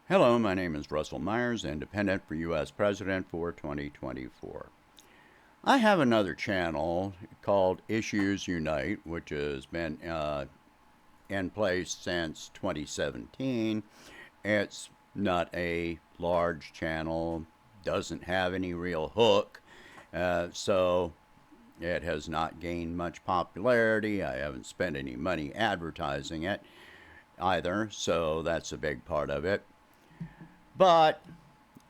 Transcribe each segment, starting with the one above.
Hello, my name is Russell Myers, independent for U.S. President for 2024. I have another channel called Issues Unite, which has been in place since 2017. It's not a large channel, doesn't have any real hook, so it has not gained much popularity. I haven't spent any money advertising it either, so that's a big part of it. But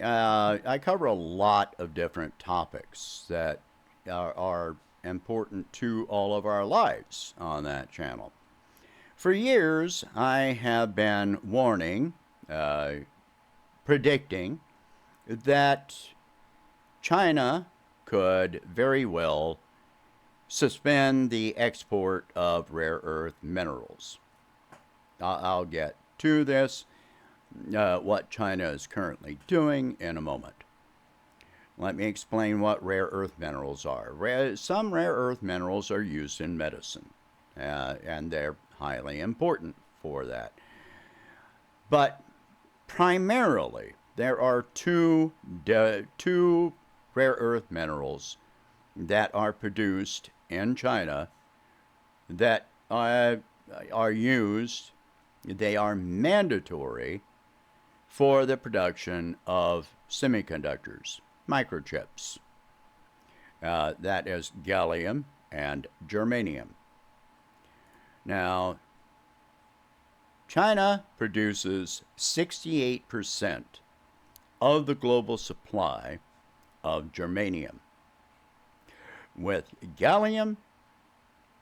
I cover a lot of different topics that are important to all of our lives on that channel. For years, I have been warning, predicting that China could very well suspend the export of rare earth minerals. I'll get to this, what China is currently doing, in a moment. Let me explain what rare earth minerals are. Some rare earth minerals are used in medicine, and they're highly important for that. But primarily, there are two rare earth minerals that are produced in China that are used, they are mandatory for the production of semiconductors, microchips. That is gallium and germanium. Now, China produces 68% of the global supply of germanium, with gallium,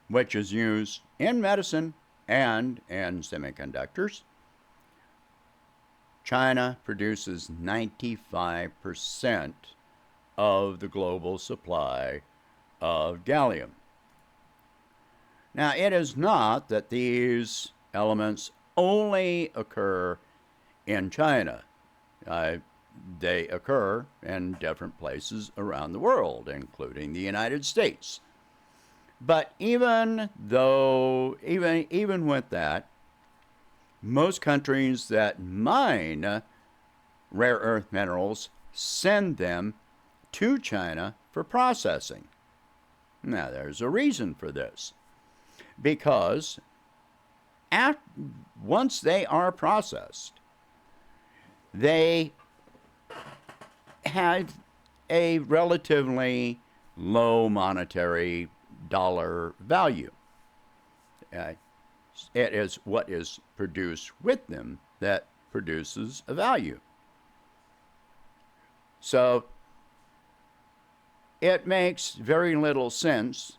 which is used in medicine and in semiconductors. China produces 95% of the global supply of gallium. Now, it is not that these elements only occur in China. They occur in different places around the world, including the United States. But even with that, most countries that mine rare earth minerals send them to China for processing. Now, there's a reason for this. Because once they are processed, they have a relatively low monetary dollar value. It is what is produced with them that produces a value. So it makes very little sense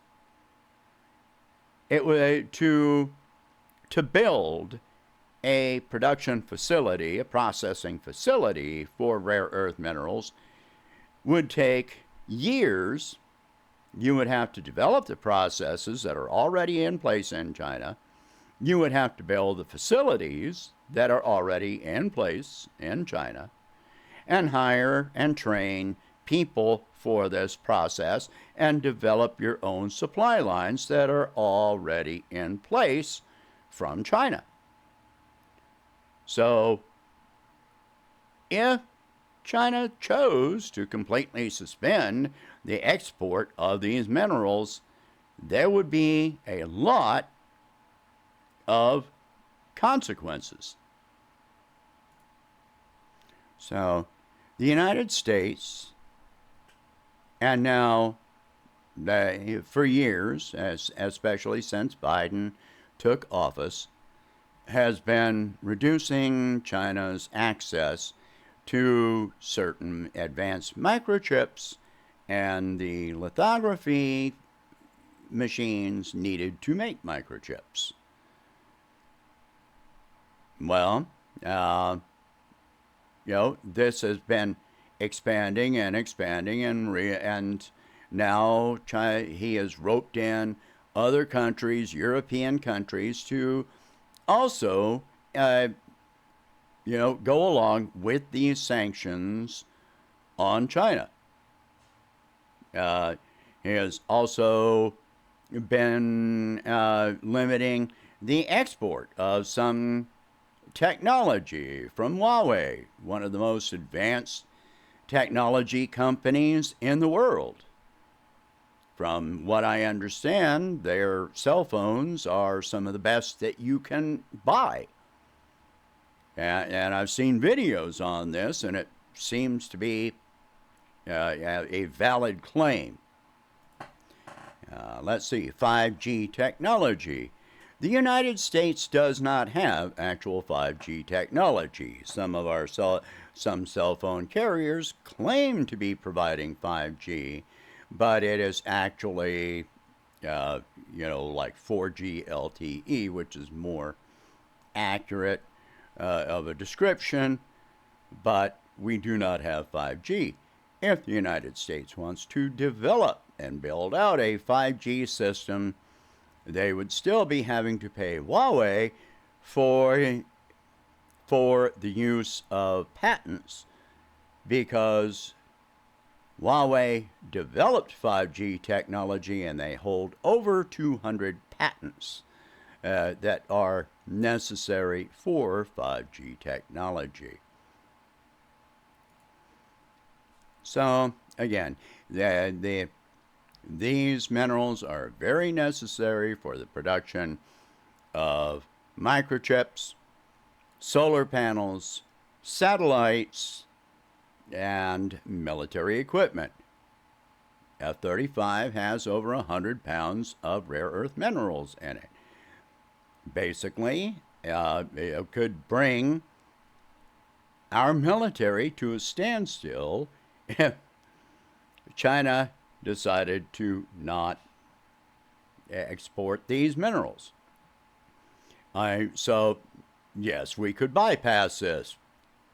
to build a production facility, a processing facility for rare earth minerals would take years. You would have to develop the processes that are already in place in China. You would have to build the facilities that are already in place in China and hire and train people for this process and develop your own supply lines that are already in place from China. So, if China chose to completely suspend the export of these minerals, there would be a lot of consequences. So, the United States, and now for years, especially since Biden took office, has been reducing China's access to certain advanced microchips and the lithography machines needed to make microchips. Well, this has been expanding and expanding, and now he has roped in other countries, European countries, to also, go along with these sanctions on China. He has also been limiting the export of some technology from Huawei, one of the most advanced technology companies in the world. From what I understand, their cell phones are some of the best that you can buy. And I've seen videos on this, and it seems to be a valid claim. Let's see, 5G technology. The United States does not have actual 5G technology. Some cell phone carriers claim to be providing 5G, but it is actually, like 4G LTE, which is more accurate of a description, but we do not have 5G. If the United States wants to develop and build out a 5G system, they would still be having to pay Huawei for the use of patents, because Huawei developed 5G technology and they hold over 200 patents that are necessary for 5G technology. So again, these minerals are very necessary for the production of microchips, solar panels, satellites, and military equipment. F-35 has over 100 pounds of rare earth minerals in it. Basically, it could bring our military to a standstill if China decided to not export these minerals. So, yes, we could bypass this,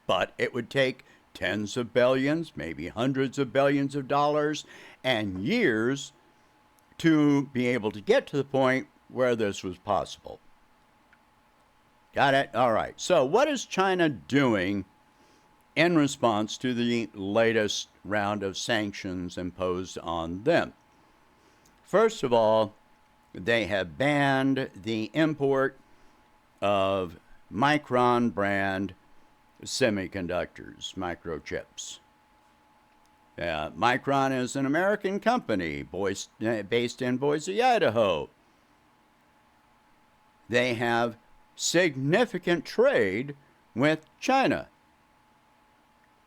but it would take tens of billions, maybe hundreds of billions of dollars, and years to be able to get to the point where this was possible. Got it? All right. So what is China doing in response to the latest round of sanctions imposed on them? First of all, they have banned the import of Micron brand semiconductors, microchips. Micron is an American company based in Boise, Idaho. They have significant trade with China.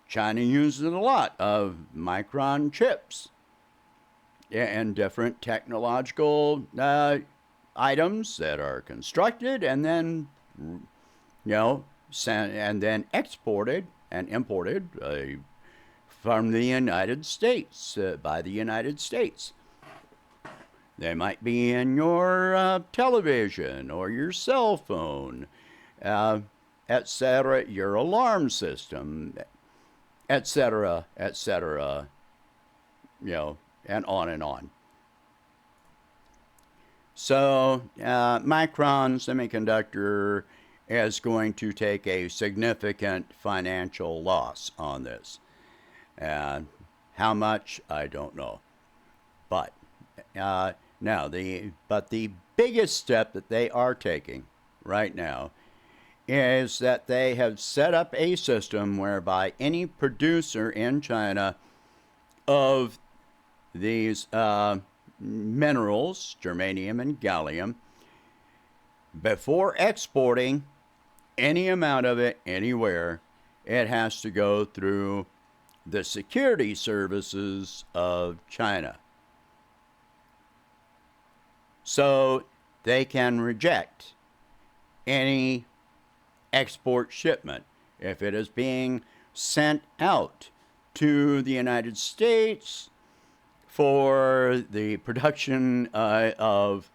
China uses a lot of Micron chips and different technological items that are constructed and then, and then exported and imported from the United States, by the United States. They might be in your television or your cell phone, etc., your alarm system, etc., etc., and on and on. So Micron Semiconductor is going to take a significant financial loss on this. How much, I don't know. But the biggest step that they are taking right now is that they have set up a system whereby any producer in China of these minerals, germanium and gallium, before exporting any amount of it anywhere, it has to go through the security services of China. So they can reject any export shipment if it is being sent out to the United States for the production of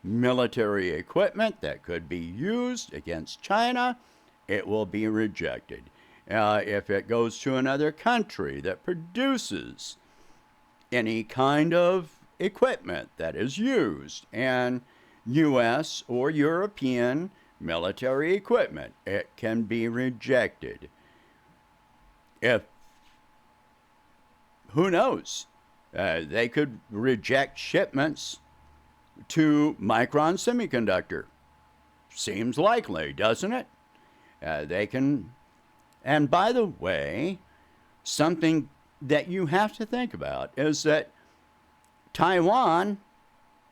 military equipment that could be used against China. It will be rejected. If it goes to another country that produces any kind of equipment that is used in U.S. or European military equipment, it can be rejected. Who knows? They could reject shipments to Micron Semiconductor. seems likely, doesn't it? They can. And by the way, something that you have to think about is that Taiwan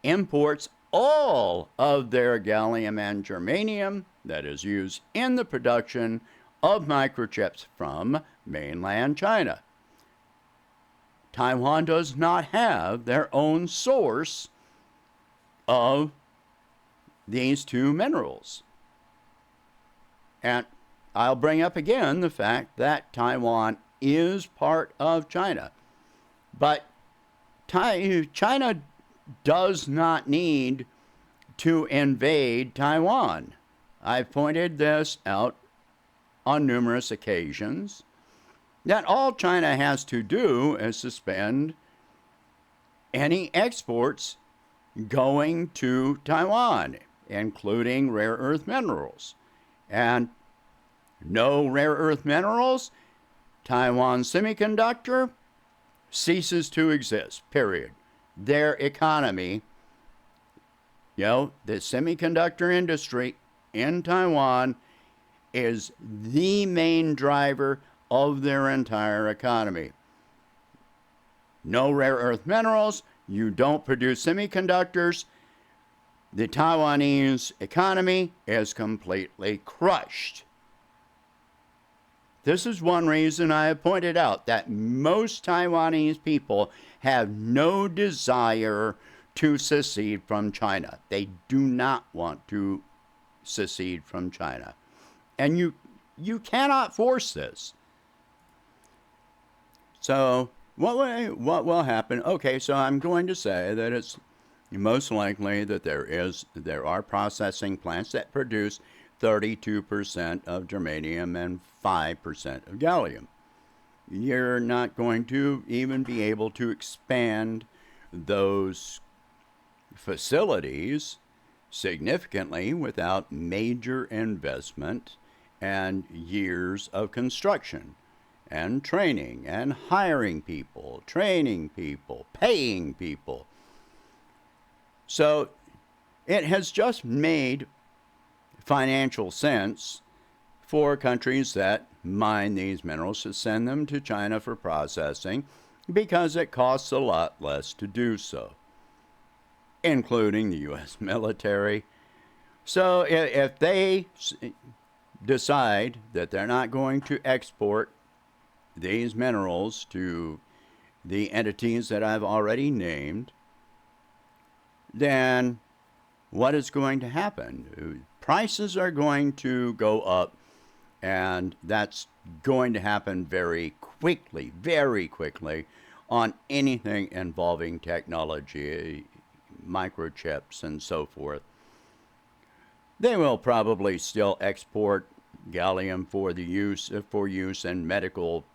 imports all of their gallium and germanium that is used in the production of microchips from mainland China. Taiwan does not have their own source of these two minerals. And I'll bring up again the fact that Taiwan is part of China. But China does not need to invade Taiwan. I've pointed this out on numerous occasions, that all China has to do is suspend any exports going to Taiwan, including rare earth minerals. And no rare earth minerals, Taiwan Semiconductor ceases to exist, period. Their economy, the semiconductor industry in Taiwan is the main driver of their entire economy. No rare earth minerals, you don't produce semiconductors, the Taiwanese economy is completely crushed. This is one reason I have pointed out that most Taiwanese people have no desire to secede from China. They do not want to secede from China. And you cannot force this. So what will happen? Okay, so I'm going to say that it's most likely that there are processing plants that produce 32% of germanium and 5% of gallium. You're not going to even be able to expand those facilities significantly without major investment and years of construction and training and hiring people, training people, paying people. So it has just made financial sense for countries that mine these minerals to send them to China for processing because it costs a lot less to do so, including the U.S. military. So if they decide that they're not going to export these minerals to the entities that I've already named, then what is going to happen? Prices are going to go up, and that's going to happen very quickly on anything involving technology, microchips, and so forth. They will probably still export gallium for use in medical,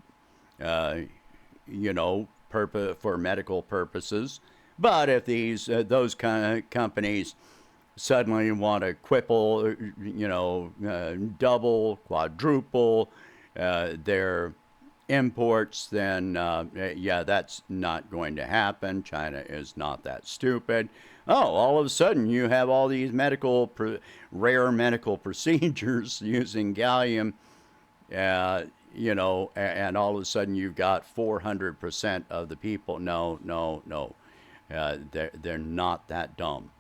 for medical purposes. But if those kind of companies suddenly want to double, quadruple their imports, then that's not going to happen. China is not that stupid. All of a sudden you have all these rare medical procedures using gallium, and all of a sudden you've got 400% of the people. No. They're not that dumb.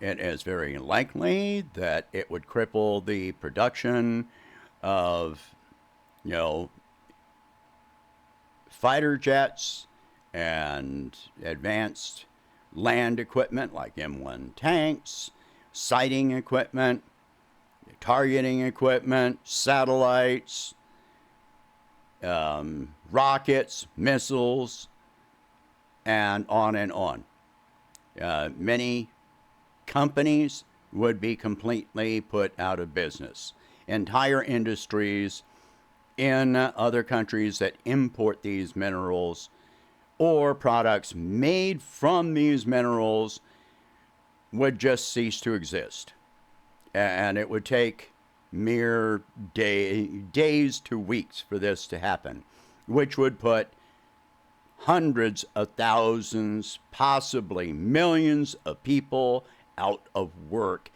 It is very likely that it would cripple the production of, fighter jets and advanced land equipment like M1 tanks, sighting equipment, targeting equipment, satellites, rockets, missiles, and on and on. Many companies would be completely put out of business. Entire industries in other countries that import these minerals or products made from these minerals would just cease to exist. And it would take mere days to weeks for this to happen, which would put hundreds of thousands, possibly millions of people out of work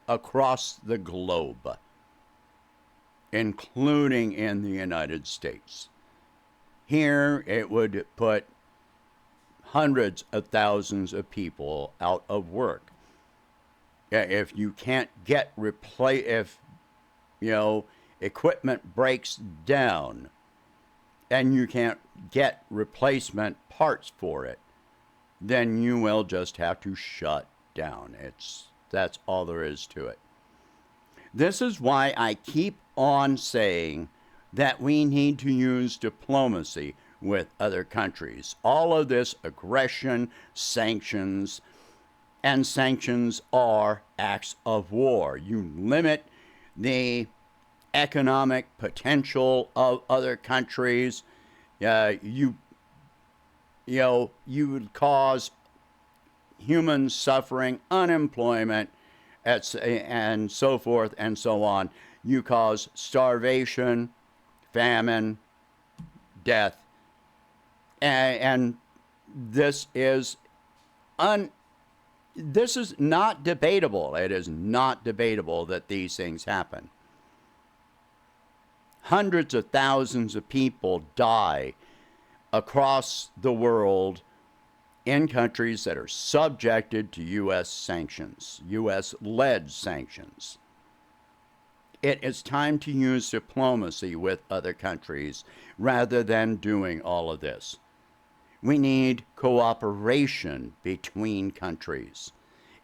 across the globe, including in the United States. Here, it would put hundreds of thousands of people out of work. If you can't get if equipment breaks down and you can't get replacement parts for it, then you will just have to shut down. That's all there is to it. This is why I keep on saying that we need to use diplomacy with other countries. All of this aggression, sanctions, and sanctions are acts of war. You limit the economic potential of other countries. You would cause human suffering, unemployment, and so forth and so on. You cause starvation, famine, death, and this is not debatable. It is not debatable that these things happen. Hundreds of thousands of people die across the world in countries that are subjected to U.S. sanctions, U.S.-led sanctions. It is time to use diplomacy with other countries rather than doing all of this. We need cooperation between countries.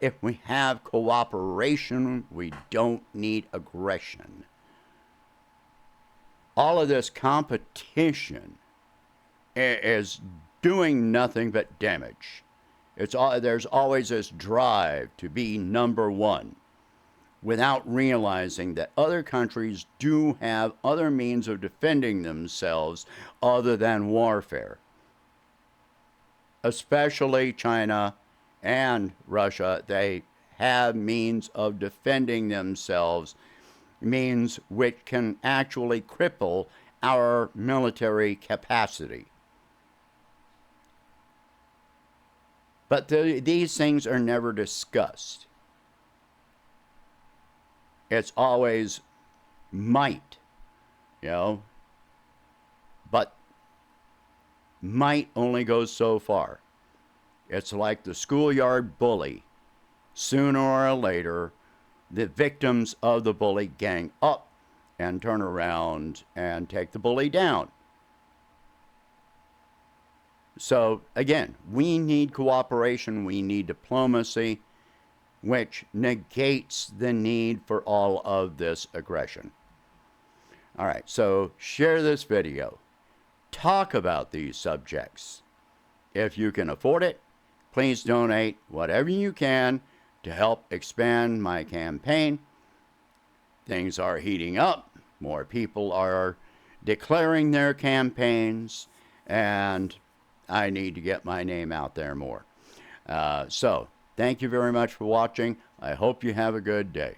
If we have cooperation, we don't need aggression. All of this competition is doing nothing but damage. There's always this drive to be number one without realizing that other countries do have other means of defending themselves other than warfare. Especially China and Russia, they have means of defending themselves, means which can actually cripple our military capacity. But these things are never discussed. It's always might, but might only goes so far. It's like the schoolyard bully. Sooner or later, the victims of the bully gang up and turn around and take the bully down. So again, we need cooperation, we need diplomacy, which negates the need for all of this aggression. All right, so share this video. Talk about these subjects. If you can afford it, please donate whatever you can to help expand my campaign. Things are heating up. More people are declaring their campaigns, and I need to get my name out there more. So, thank you very much for watching. I hope you have a good day.